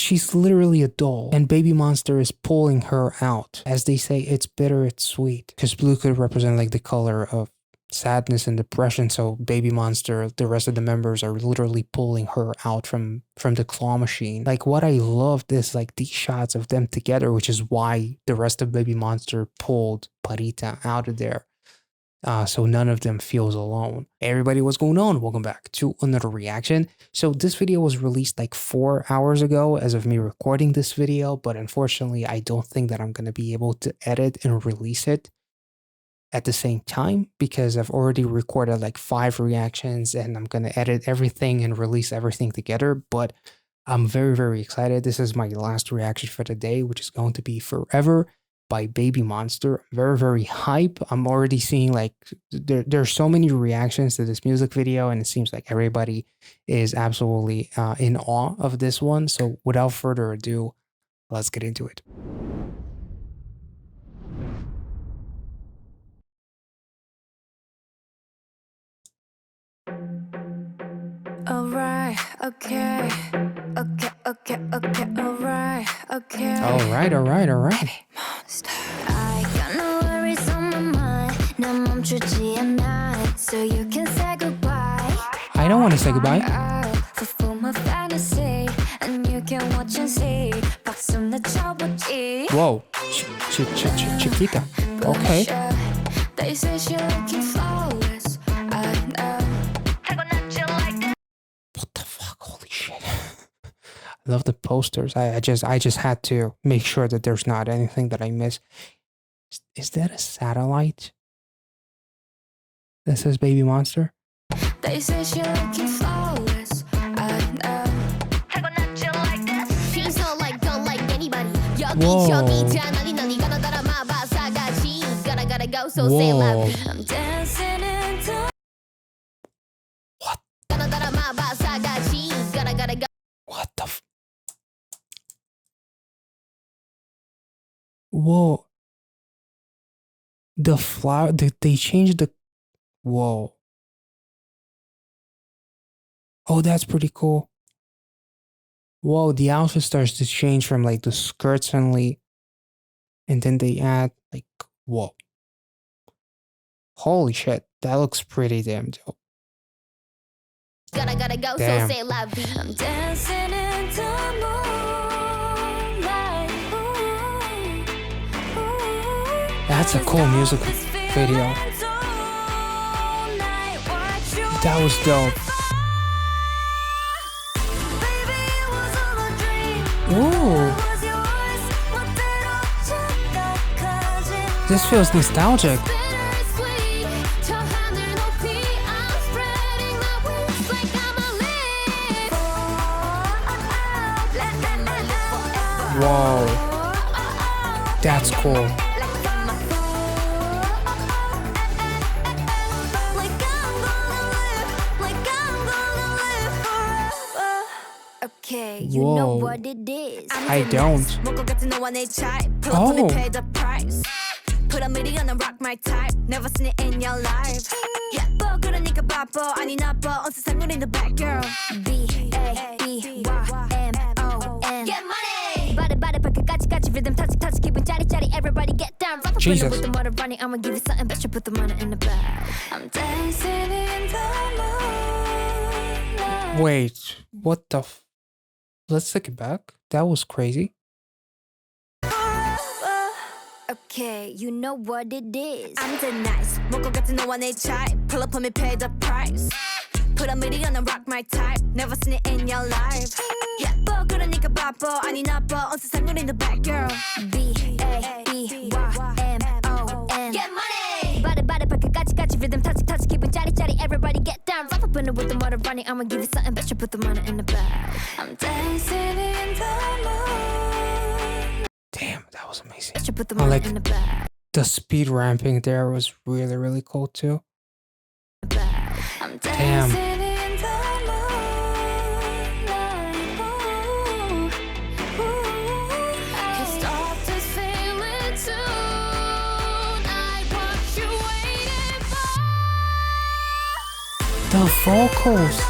she's literally a doll, and Babymonster is pulling her out. As they say, it's bitter, it's sweet. Because blue could represent like the color of sadness and depression, so Babymonster, the rest of the members are literally pulling her out from the claw machine. Like, what I loved is like these shots of them together, which is why the rest of Babymonster pulled Parita out of there. So none of them feels alone. Hey everybody, what's going on? Welcome back to another reaction. So this video was released like 4 hours ago as of me recording this video, but unfortunately I don't think that I'm going to be able to edit and release it at the same time because I've already recorded like 5 reactions and I'm going to edit everything and release everything together. But I'm very excited. This is my last reaction for the day, which is going to be Forever by Babymonster. Very hype. I'm already seeing like there's so many reactions to this music video, and it seems like everybody is absolutely in awe of this one. So without further ado, let's get into it. Alright, okay, alright, okay. Alright. Babymonster. I got no worries on my mind. 난 멈추지 않아. So you can say goodbye. I don't want to say goodbye. I fulfill my fantasy, and you can watch and see. 박수나 쳐보지. Whoa, Chiquita. Okay. They say she looking flawless. I know. What the fuck? Holy shit. I love the posters. I just had to make sure that there's not anything that I miss. Is that a satellite that says Babymonster? They say she looking flawless. I know. She's not like don't like anybody. Whoa. Gotta go, so say love. I'm dancing into. What? What the f- Whoa. The flower, they changed the... Whoa. Oh, that's pretty cool. Whoa, the outfit starts to change from like the skirts only, and then they add like, whoa. Holy shit, that looks pretty damn dope. Gotta go, Damn. so say love. I'm dancing into moonlight. That's a cool music video. That was dope. Ooh. This feels nostalgic. Whoa. That's cool. Okay, you know what it is. I don't. Oh. Put a million on rock my type. Never seen it in your life. 예뻐 그러니까 바빠 아니 나빠 온 세상 우린 the bad girl. B-A-B-Y-M-O-N. Get money. Body 까치 rhythm touch 기분 짜릿짜릿 everybody get down. Jesus. With the motor running I'ma give you something but you put the money in the bag. I'm dancing in the moonlight. Wait, what the f... Let's take it back. That was crazy. Okay, you know what it is. I'm the nice. 먹고 같은 너와 내 type. Pull up on me, pay the price. Put a million on rock my type. Never seen it in your life. 예뻐 그러니까 바빠 아니 나빠 온 세상 우린 the bad girl. B-A-B-Y-M-O-N. Get money. Body 까치 rhythm touch 기분 짜릿짜릿 everybody get down. Rough up in it with the motor running I'ma give you something but you put the money in the bag. I'm dancing in the moonlight. Damn, that was amazing. You put the I money like in the bag. the speed ramping there was really cool too. I'm Damn. dancing in the moonlight. Can't stop this feeling tonight. What you waiting for? The vocals.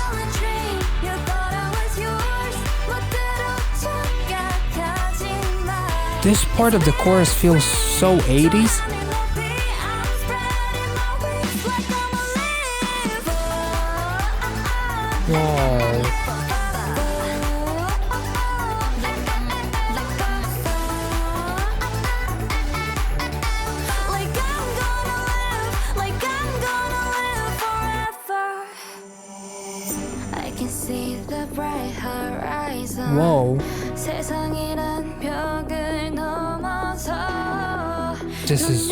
You thought I was yours. 멋대로 쳐. This part of the chorus feels so 80s. Whoa. Whoa. This is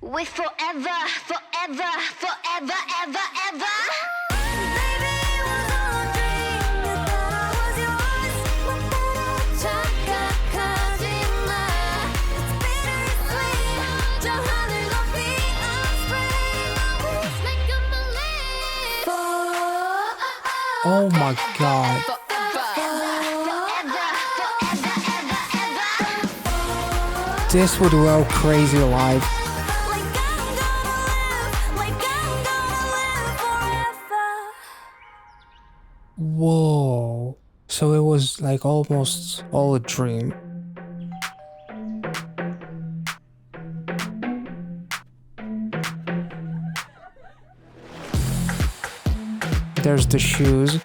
with forever, forever, forever, ever, ever. Baby, it was all a dream. You thought I was yours. 착각하지마. It's bittersweet. 저 하늘 높이 I'm spreading my wings like a balloon. oh my god. This would go crazy live. Whoa. So it was like almost all a dream. There's the shoes.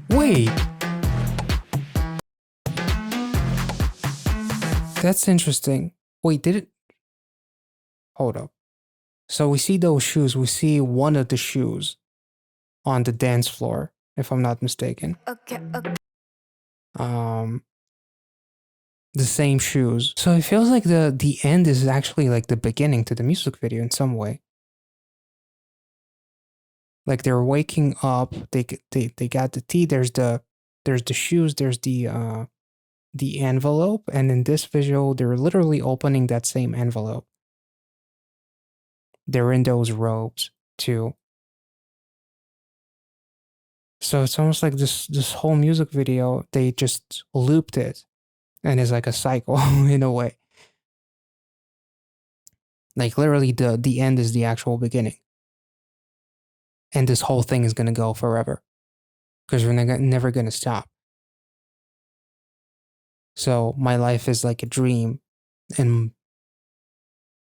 Wait. That's interesting. Wait, did it? Hold up. So we see those shoes. We see one of the shoes on the dance floor, if I'm not mistaken. Okay. The same shoes. So it feels like the end is actually like the beginning to the music video in some way. Like they're waking up. They got the tea. There's the shoes. There's the envelope, and in this visual, they're literally opening that same envelope. They're in those robes too. So it's almost like this whole music video, they just looped it, and it's like a cycle in a way. Like literally, the end is the actual beginning, and this whole thing is gonna go forever, because we're never gonna stop. So my life is like a dream, and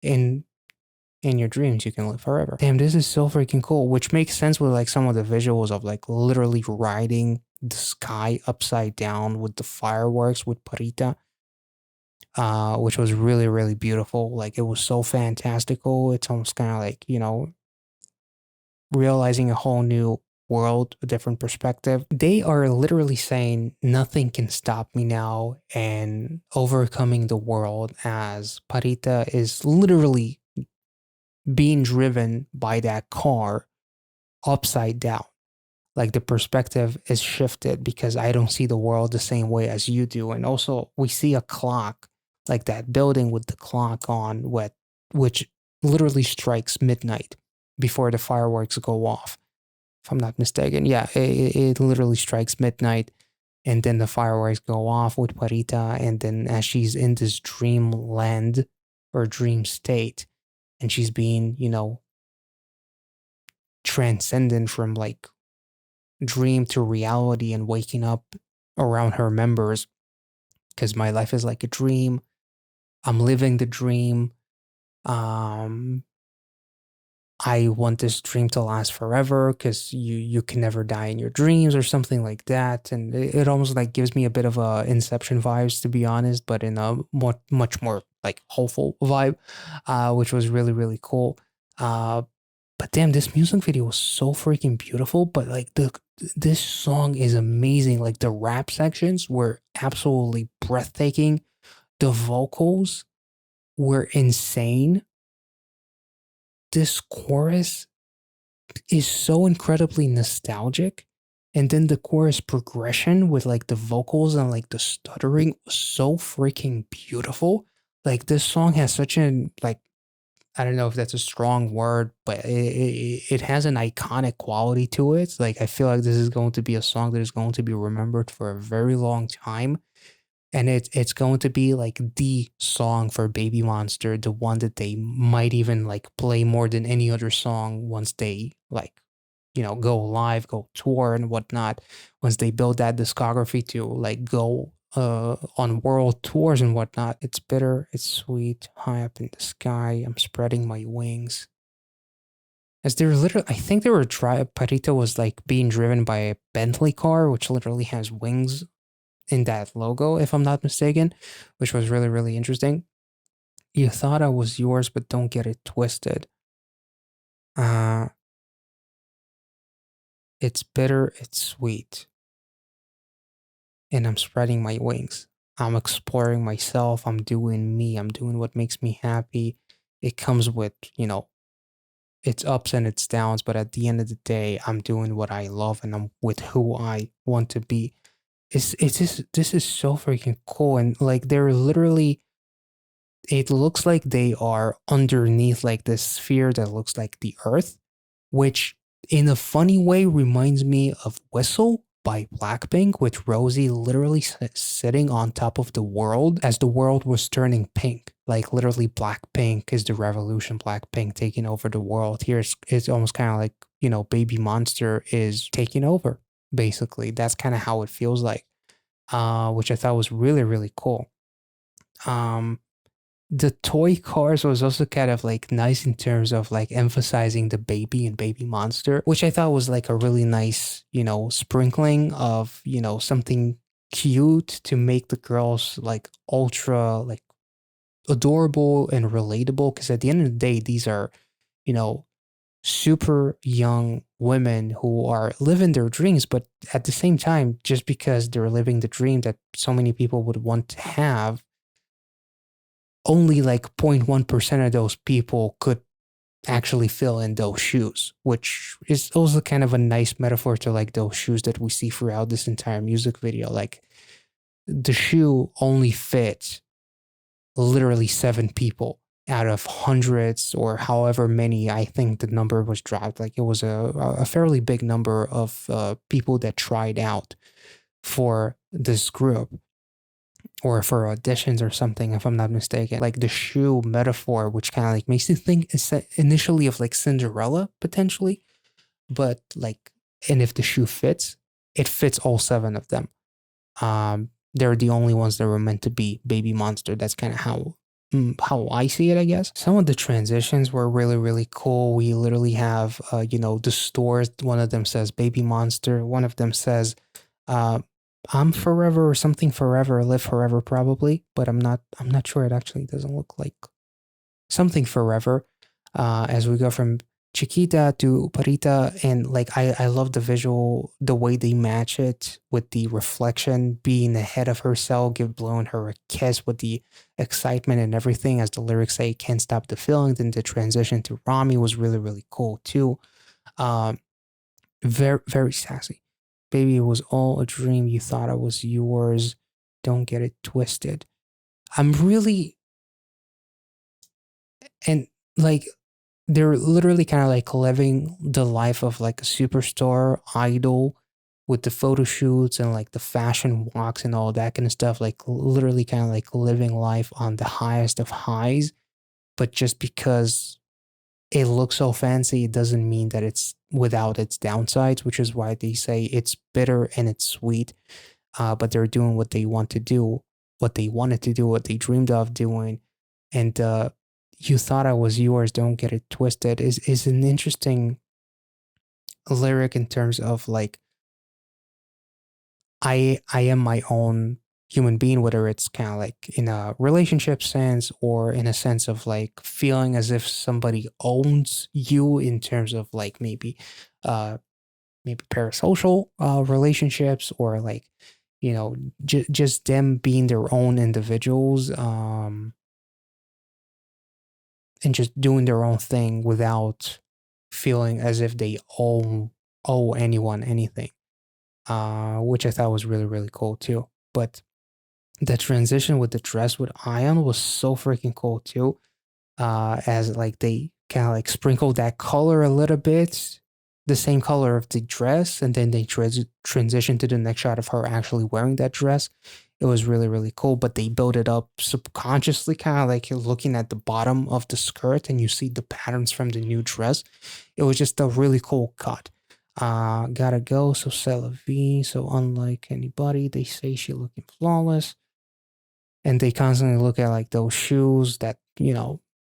in your dreams you can live forever. Damn, this is so freaking cool, which makes sense with like some of the visuals of like literally riding the sky upside down with the fireworks with Parita, which was really, really beautiful. Like it was so fantastical. It's almost kind of like, you know, realizing a whole new world, a different perspective. They are literally saying nothing can stop me now and overcoming the world, as Parita is literally being driven by that car upside down. Like the perspective is shifted because I don't see the world the same way as you do. And also we see a clock, like that building with the clock on, which literally strikes midnight before the fireworks go off. If I'm not mistaken. Yeah, it literally strikes midnight, and then the fireworks go off with Parita, and then as she's in this dreamland or dream state, and she's being, you know, transcendent from like dream to reality and waking up around her members, because my life is like a dream. I'm living the dream. I want this dream to last forever because you can never die in your dreams or something like that. And it almost like gives me a bit of a Inception vibes, to be honest, but in a much more like hopeful vibe, which was really, really cool. But damn, this music video was so freaking beautiful. But like this song is amazing. Like the rap sections were absolutely breathtaking. The vocals were insane. This chorus is so incredibly nostalgic, and then the chorus progression with like the vocals and like the stuttering was so freaking beautiful. Like this song has such an, like, I don't know if that's a strong word, but it has an iconic quality to it. Like I feel like this is going to be a song that is going to be remembered for a very long time. And it's going to be like the song for Babymonster, the one that they might even like play more than any other song once they like, go live, go tour and whatnot. Once they build that discography to like go on world tours and whatnot. It's bitter, it's sweet, high up in the sky. I'm spreading my wings. As they're literally, I think they were Parita was like being driven by a Bentley car, which literally has wings in that logo, if I'm not mistaken, which was really, really interesting. You thought I was yours, but don't get it twisted. Uh, it's bitter, it's sweet, and I'm spreading my wings. I'm exploring myself. I'm doing me. I'm doing what makes me happy. It comes with, its ups and its downs, but at the end of the day, I'm doing what I love and I'm with who I want to be. It's just, this is so freaking cool. And like, they're literally, it looks like they are underneath like this sphere that looks like the earth, which in a funny way reminds me of Whistle by Blackpink, with Rosie literally sitting on top of the world as the world was turning pink. Like literally Blackpink is the revolution, Blackpink taking over the world. Here it's almost kind of like, Babymonster is taking over. Basically, that's kind of how it feels like, which I thought was really, really cool. Um, the toy cars was also kind of like nice in terms of like emphasizing the baby and Babymonster, which I thought was like a really nice, sprinkling of, something cute to make the girls like ultra like adorable and relatable. Because at the end of the day, these are, you know, super young women who are living their dreams, but at the same time, just because they're living the dream that so many people would want to have, only like 0.1% of those people could actually fill in those shoes, which is also kind of a nice metaphor to like those shoes that we see throughout this entire music video. Like the shoe only fits literally 7 people out of hundreds or however many. I think the number was dropped. Like it was a fairly big number of people that tried out for this group or for auditions or something, if I'm not mistaken. Like the shoe metaphor, which kind of like makes you think initially of like Cinderella potentially, but like, and if the shoe fits, it fits all 7 of them. They're the only ones that were meant to be Babymonster. That's kind of how I see it, I guess. Some of the transitions were really, really cool. We literally have, the stores. One of them says Babymonster. One of them says, I'm forever or something forever, live forever probably, but I'm not sure. It actually doesn't look like something forever. As we go from Chiquita to Parita, and like I love the visual, the way they match it with the reflection being ahead of herself, blowing her a kiss with the excitement and everything, as the lyrics say, can't stop the feeling. Then the transition to Rami was really, really cool too. Very, very sassy. Baby, it was all a dream. You thought I was yours. Don't get it twisted. I'm really, and like, they're literally kind of like living the life of like a superstar idol with the photo shoots and like the fashion walks and all that kind of stuff. Like, literally kind of like living life on the highest of highs. But just because it looks so fancy, it doesn't mean that it's without its downsides, which is why they say it's bitter and it's sweet. But they're doing what they want to do, what they wanted to do, what they dreamed of doing. And you thought I was yours, don't get it twisted is an interesting lyric in terms of like, I am my own human being, whether it's kind of like in a relationship sense or in a sense of like feeling as if somebody owns you in terms of like uh maybe parasocial relationships, or like, just them being their own individuals, and just doing their own thing without feeling as if they owe anyone anything, which I thought was really, really cool too. But the transition with the dress with Ion was so freaking cool too, as like they kind of like sprinkled that color a little bit, the same color of the dress, and then they transition to the next shot of her actually wearing that dress. It was really, really cool, but they built it up subconsciously, kind of like you're looking at the bottom of the skirt and you see the patterns from the new dress. It was just a really cool cut. Gotta go, so c'est la vie. So unlike anybody, they say she looking flawless. And they constantly look at like those shoes that,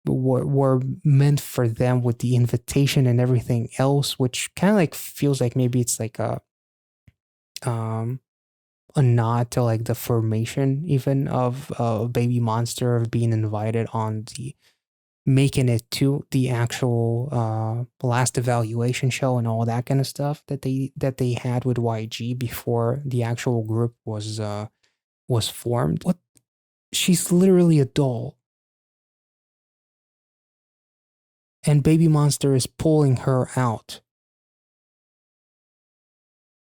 were meant for them with the invitation and everything else, which kind of like feels like maybe it's like um a nod to like the formation even of Babymonster, of being invited on the making it to the actual last evaluation show and all that kind of stuff that they had with YG before the actual group was formed. What? She's literally a doll. And Babymonster is pulling her out.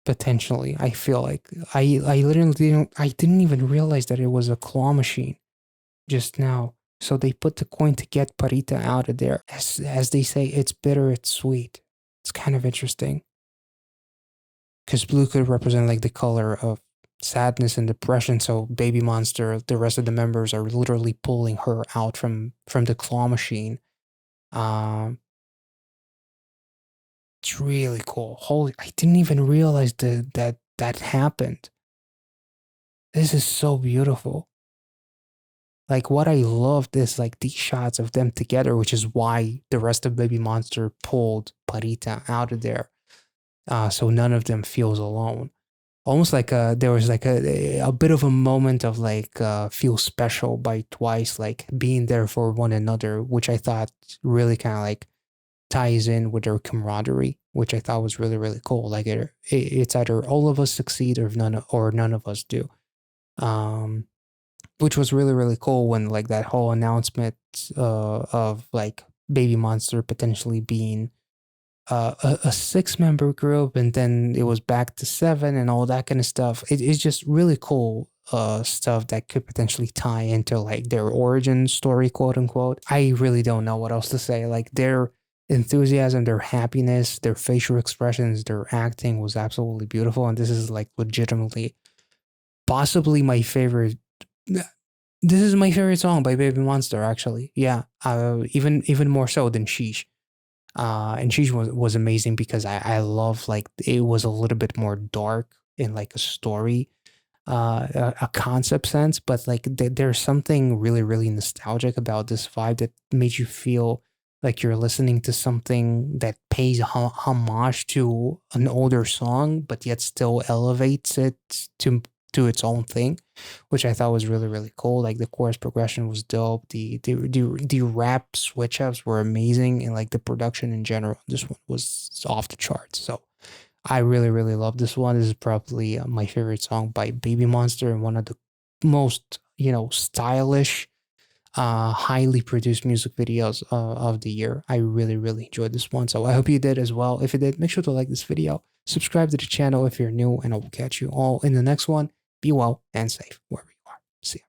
Potentially, I feel like I literally didn't even realize that it was a claw machine just now. So they put the coin to get Parita out of there. As they say, it's bitter, it's sweet. It's kind of interesting. Because blue could represent like the color of sadness and depression. So Babymonster, the rest of the members are literally pulling her out from the claw machine. It's really cool. Holy, I didn't even realize that happened. This is so beautiful. Like what I loved is like these shots of them together, which is why the rest of Babymonster pulled Parita out of there. So none of them feels alone. Almost like there was like a bit of a moment of like feel special by Twice, like being there for one another, which I thought really kind of like ties in with their camaraderie, which I thought was really, really cool. Like it's either all of us succeed or none of us do. Which was really, really cool when like that whole announcement of like Babymonster potentially being a 6-member group, and then it was back to 7 and all that kind of stuff. It's just really cool stuff that could potentially tie into like their origin story, quote unquote. I really don't know what else to say. Like their enthusiasm, their happiness, their facial expressions, their acting was absolutely beautiful, and this is like legitimately possibly my favorite. This is my favorite song by Babymonster, actually. Yeah, even more so than Sheesh. And Sheesh was amazing because I love like it was a little bit more dark in like a story, a concept sense, but like there's something really, really nostalgic about this vibe that made you feel like you're listening to something that pays homage to an older song, but yet still elevates it to its own thing, which I thought was really, really cool. Like the chorus progression was dope. The rap switch ups were amazing, and like the production in general, this one was off the charts. So I really, really love this one. This is probably my favorite song by Babymonster, and one of the most stylish, highly produced music videos of the year. I really, really enjoyed this one. So I hope you did as well. If you did, make sure to like this video, subscribe to the channel if you're new, and I will catch you all in the next one. Be well and safe wherever you are. See ya.